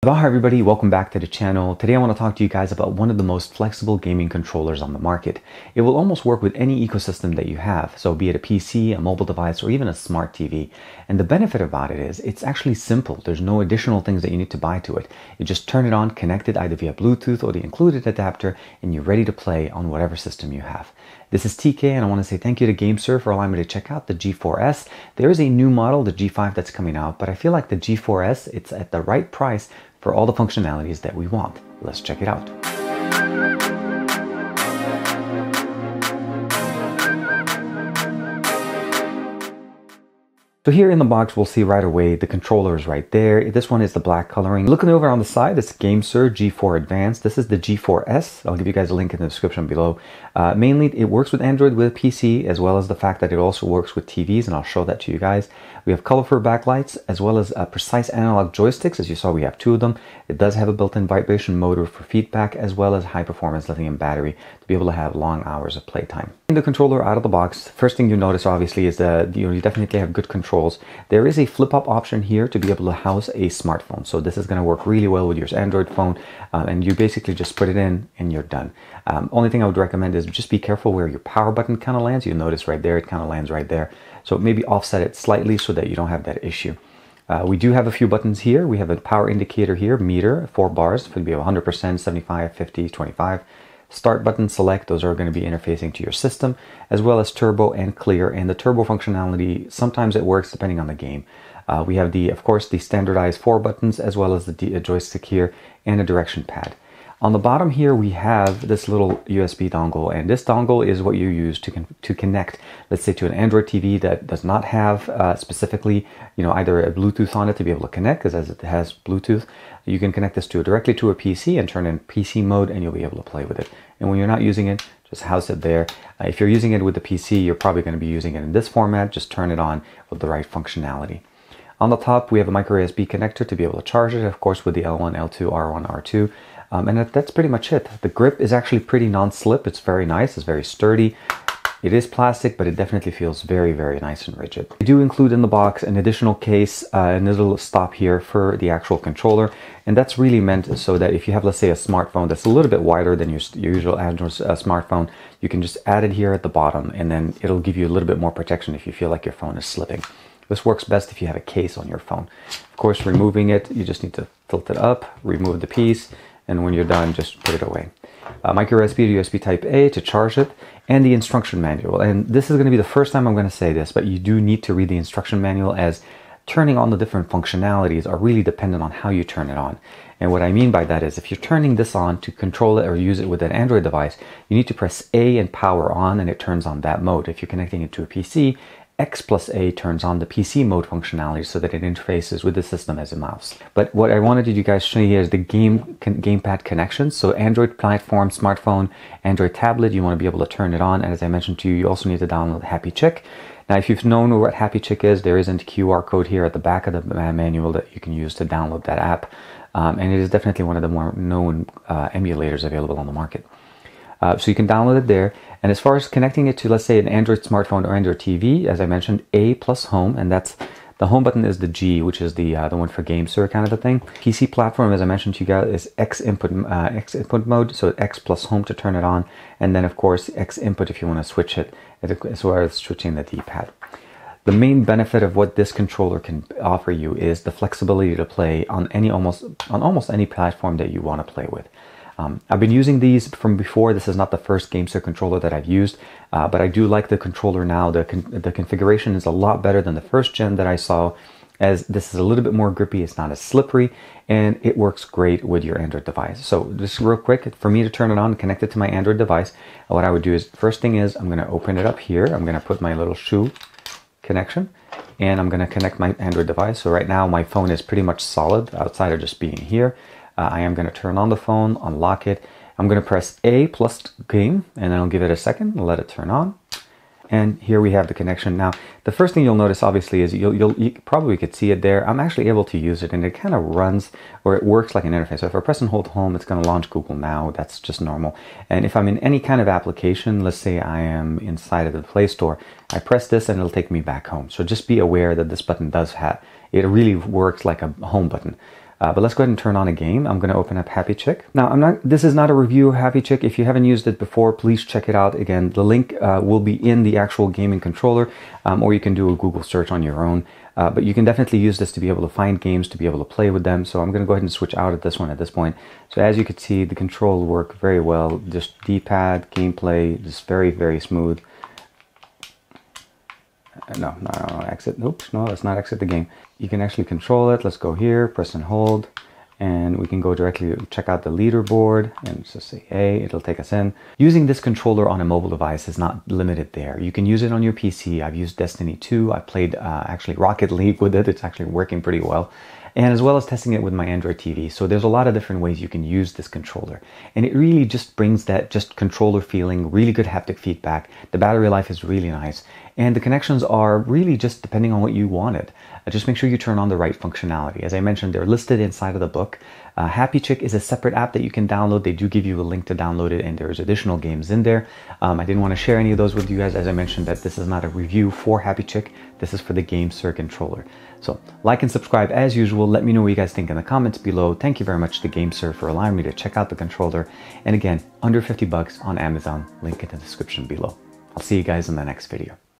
Aloha everybody, welcome back to the channel. Today I want to talk to you guys about one of the most flexible gaming controllers on the market. It will almost work with any ecosystem that you have, so be it a PC, a mobile device, or even a smart TV. And the benefit about it is it's actually simple. There's no additional things that you need to buy to it. You just turn it on, connect it either via Bluetooth or the included adapter, and you're ready to play on whatever system you have. This is TK, and I want to say thank you to GameSir for allowing me to check out the G4s. There is a new model, the G5, that's coming out, but I feel like the G4s, it's at the right price for all the functionalities that we want. Let's check it out. So here in the box, we'll see right away the controller is right there. This one is the black coloring. Looking over on the side, it's GameSir G4 Advanced. This is the G4s. I'll give you guys a link in the description below. Mainly, it works with Android with PC, as well as the fact that it also works with TVs, and I'll show that to you guys. We have colorful backlights, as well as precise analog joysticks. As you saw, we have two of them. It does have a built-in vibration motor for feedback, as well as high-performance lithium battery to be able to have long hours of playtime. In the controller out of the box, first thing you notice, obviously, is that you definitely have good control. There is a flip-up option here to be able to house a smartphone. So this is going to work really well with your Android phone, and you basically just put it in and you're done. Only thing I would recommend is just be careful where your power button kind of lands. You'll notice right there, it kind of lands right there. So maybe offset it slightly so that you don't have that issue. We do have a few buttons here. We have a power indicator here, meter, 4 bars. It could be 100%, 75, 50, 25. Start button, select, those are going to be interfacing to your system, as well as turbo and clear. And the turbo functionality, sometimes it works depending on the game. We have of course, the standardized 4 buttons, as well as the joystick here and a direction pad. On the bottom here, we have this little USB dongle, and this dongle is what you use to connect, let's say, to an Android TV that does not have specifically, either a Bluetooth on it to be able to connect, because as it has Bluetooth, you can connect this directly to a PC and turn in PC mode, and you'll be able to play with it. And when you're not using it, just house it there. If you're using it with the PC, you're probably going to be using it in this format. Just turn it on with the right functionality. On the top, we have a micro USB connector to be able to charge it, of course, with the L1, L2, R1, R2. And that's pretty much it. The grip is actually pretty non-slip. It's very nice. It's very sturdy. It is plastic, but it definitely feels very, very nice and rigid. We do include in the box an additional case and a little stop here for the actual controller. And that's really meant so that if you have, let's say, a smartphone that's a little bit wider than your usual Android smartphone, you can just add it here at the bottom, and then it'll give you a little bit more protection if you feel like your phone is slipping. This works best if you have a case on your phone. Of course, removing it, you just need to tilt it up, remove the piece, and when you're done, just put it away. Micro USB to USB Type A to charge it, and the instruction manual. And this is going to be the first time I'm going to say this, but you do need to read the instruction manual, as turning on the different functionalities are really dependent on how you turn it on. And what I mean by that is, if you're turning this on to control it or use it with an Android device, you need to press A and power on, and it turns on that mode. If you're connecting it to a PC, X plus A turns on the PC mode functionality so that it interfaces with the system as a mouse. But what I wanted you guys to show you is the gamepad connections. So Android platform, smartphone, Android tablet, you want to be able to turn it on. And as I mentioned to you, you also need to download Happy Chick. Now, if you've known what Happy Chick is, there is a QR code here at the back of the manual that you can use to download that app. And it is definitely one of the more known emulators available on the market. So you can download it there. And as far as connecting it to, let's say, an Android smartphone or Android TV, as I mentioned, A plus home, and that's the home button is the G, which is the one for GameSir kind of a thing. PC platform, as I mentioned to you guys, is X input mode, so X plus home to turn it on, and then of course X input if you want to switch it, as well as switching the D-pad. The main benefit of what this controller can offer you is the flexibility to play on almost any platform that you want to play with. I've been using these from before. This is not the first GameSir controller that I've used, but I do like the controller now. The configuration is a lot better than the first gen that I saw, as this is a little bit more grippy. It's not as slippery, and it works great with your Android device. So just real quick, for me to turn it on and connect it to my Android device, what I would do is, first thing is, I'm going to open it up here. I'm going to put my little shoe connection, and I'm going to connect my Android device. So right now my phone is pretty much solid outside of just being here. I am going to turn on the phone, unlock it. I'm going to press A plus game, and then I'll give it a second and let it turn on. And here we have the connection. Now, the first thing you'll notice, obviously, is you probably could see it there. I'm actually able to use it, and it kind of runs, or it works like an interface. So if I press and hold home, it's going to launch Google Now. That's just normal. And if I'm in any kind of application, let's say I am inside of the Play Store, I press this and it'll take me back home. So just be aware that this button does have, it really works like a home button. But let's go ahead and turn on a game. I'm going to open up Happy Chick. Now, this is not a review of Happy Chick. If you haven't used it before, please check it out. Again, the link will be in the actual gaming controller, or you can do a Google search on your own. But you can definitely use this to be able to find games, to be able to play with them. So I'm going to go ahead and switch out of this one at this point. So as you can see, the controls work very well. Just D-pad, gameplay, just very, very smooth. No, exit. Oops, no, let's not exit the game. You can actually control it. Let's go here, press and hold, and we can go directly check out the leaderboard and just say A, it'll take us in. Using this controller on a mobile device is not limited there. You can use it on your PC. I've used Destiny 2. I played actually Rocket League with it. It's actually working pretty well. And as well as testing it with my Android TV. So there's a lot of different ways you can use this controller. And it really just brings that just controller feeling, really good haptic feedback. The battery life is really nice. And the connections are really just depending on what you wanted. Just make sure you turn on the right functionality. As I mentioned, they're listed inside of the book. Happy Chick is a separate app that you can download. They do give you a link to download it, and there's additional games in there. I didn't want to share any of those with you guys. As I mentioned, that this is not a review for Happy Chick. This is for the GameSir controller. So like and subscribe as usual. Let me know what you guys think in the comments below. Thank you very much to GameSir for allowing me to check out the controller. And again, under 50 bucks on Amazon. Link in the description below. I'll see you guys in the next video.